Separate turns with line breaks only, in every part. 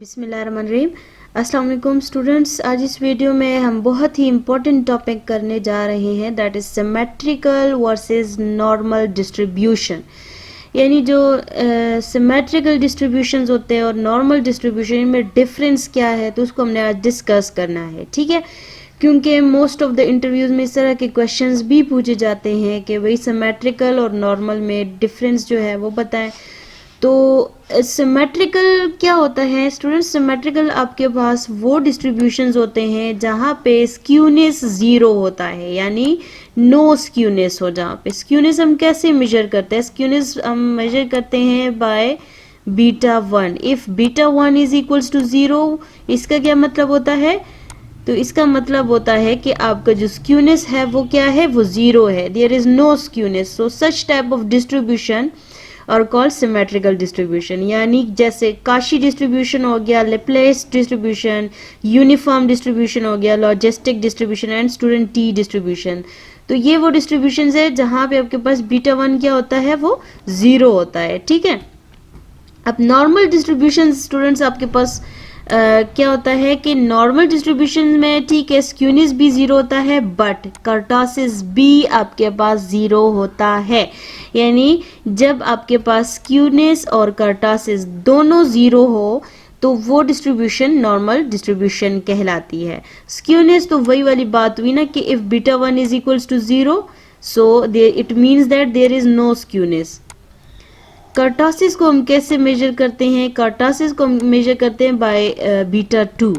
बिस्मिल्लाहिर्रहमानिर्रहीम। अस्सलाम वालेकुम स्टूडेंट्स, आज इस वीडियो में हम बहुत ही इम्पोर्टेंट टॉपिक करने जा रहे हैं, that is symmetrical versus normal distribution. यानी जो सिमेट्रिकल डिस्ट्रीब्यूशंस होते हैं और नॉर्मल डिस्ट्रीब्यूशन में डिफरेंस क्या है, तो उसको हमने आज डिस्कस करना है। ठीक है, क्योंकि मोस्ट ऑफ द इंटरव्यूज़ में इस तरह के क्वेश्चंस भी पूछे जाते हैं कि भाई सिमेट्रिकल और नॉर्मल में डिफरेंस जो है वो बताएं। तो सिमेट्रिकल क्या होता है स्टूडेंट्स? सिमेट्रिकल आपके पास वो डिस्ट्रीब्यूशंस होते हैं जहाँ पे स्क्यूनेस जीरो होता है, यानी नो स्क्यूनेस हो। जहाँ पे स्क्यूनेस हम कैसे मेजर करते हैं? स्क्यूनेस हम मेजर करते हैं by beta one. If beta one is equals to zero, इसका क्या मतलब होता है? तो इसका मतलब होता है कि आपका जो स्क्यूनेस है वो क्या है? वो जीरो है, there is no skewness. So such type of distribution और कॉल्ड सिमेट्रिकल डिस्ट्रीब्यूशन। यानी जैसे काशी डिस्ट्रीब्यूशन हो गया, लेप्लेस डिस्ट्रीब्यूशन, यूनिफॉर्म डिस्ट्रीब्यूशन हो गया, logistic distribution and student T distribution. तो ये वो डिस्ट्रीब्यूशन है जहां पे आपके पास बीटा वन क्या होता है? वो जीरो होता है। ठीक है, अब नॉर्मल डिस्ट्रीब्यूशन स्टूडेंट्स आपके पास क्या होता है कि नॉर्मल डिस्ट्रीब्यूशन में ठीक है स्क्यूनेस भी जीरो होता है, बट कर्टोसिस भी आपके पास जीरो होता है। यानी जब आपके पास स्क्यूनेस और कर्टोसिस दोनों जीरो हो तो वो डिस्ट्रीब्यूशन नॉर्मल डिस्ट्रीब्यूशन कहलाती है। स्क्यूनेस तो वही वाली बात हुई ना कि if beta one is equals to zero, so it means that there is no skewness. Kurtosis को हम कैसे मेजर करते हैं? कर्टोसिस को मेजर करते हैं बाय बीटा टू।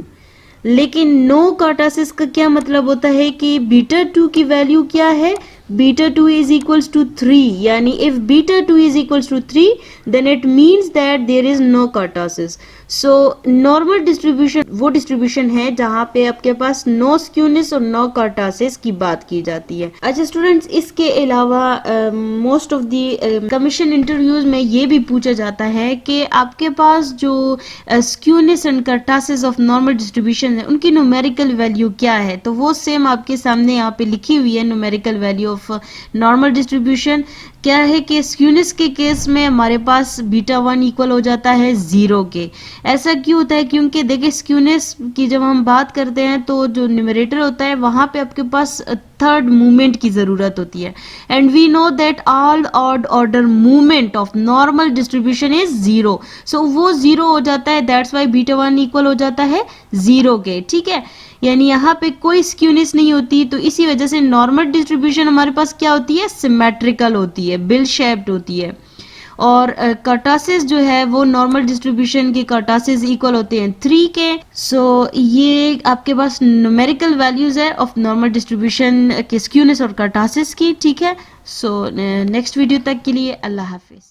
लेकिन नो कर्टोसिस का क्या मतलब होता है कि बीटा टू की वैल्यू क्या है? Beta two is equals to 3। यानी if beta two is equals to 3 then it means that there is no kurtosis. So normal distribution वो डिस्ट्रीब्यूशन है जहां पे आपके पास नो स्क्यूनेस और नो कर्टोसिस की बात की जाती है। अच्छा स्टूडेंट्स, इसके अलावा most of the commission interviews में ये भी पूछा जाता है कि आपके पास जो skewness and kurtosis of normal distribution है उनकी न्यूमेरिकल वैल्यू क्या है? तो वो सेम आपके सामने यहाँ पे लिखी हुई है। Numerical value of normal distribution क्या है कि स्क्यूनेस के केस में हमारे पास बीटा वन इक्वल हो जाता है जीरो के। ऐसा क्यों होता है? क्योंकि देखिए स्क्यूनेस की जब हम बात करते हैं तो जो न्यूमरेटर होता है वहां पे आपके पास थर्ड मूवमेंट की जरूरत होती है, and we know that all odd order moment of normal distribution is zero. So वो जीरो हो जाता है, that's why beta one equal हो जाता है जीरो के। ठीक है, यानी यहाँ पे कोई स्क्यूनेस नहीं होती, तो इसी वजह से नॉर्मल डिस्ट्रीब्यूशन हमारे पास क्या होती है? सिमेट्रिकल होती है, बिल शेप्ड होती है। और कर्टोसिस जो है वो नॉर्मल डिस्ट्रीब्यूशन के कर्टोसिस इक्वल होते हैं 3 के। सो ये आपके पास न्यूमेरिकल वैल्यूज है ऑफ नॉर्मल डिस्ट्रीब्यूशन के स्क्यूनेस और कर्टोसिस की। ठीक है, सो नेक्स्ट वीडियो तक के लिए अल्लाह हाफिज।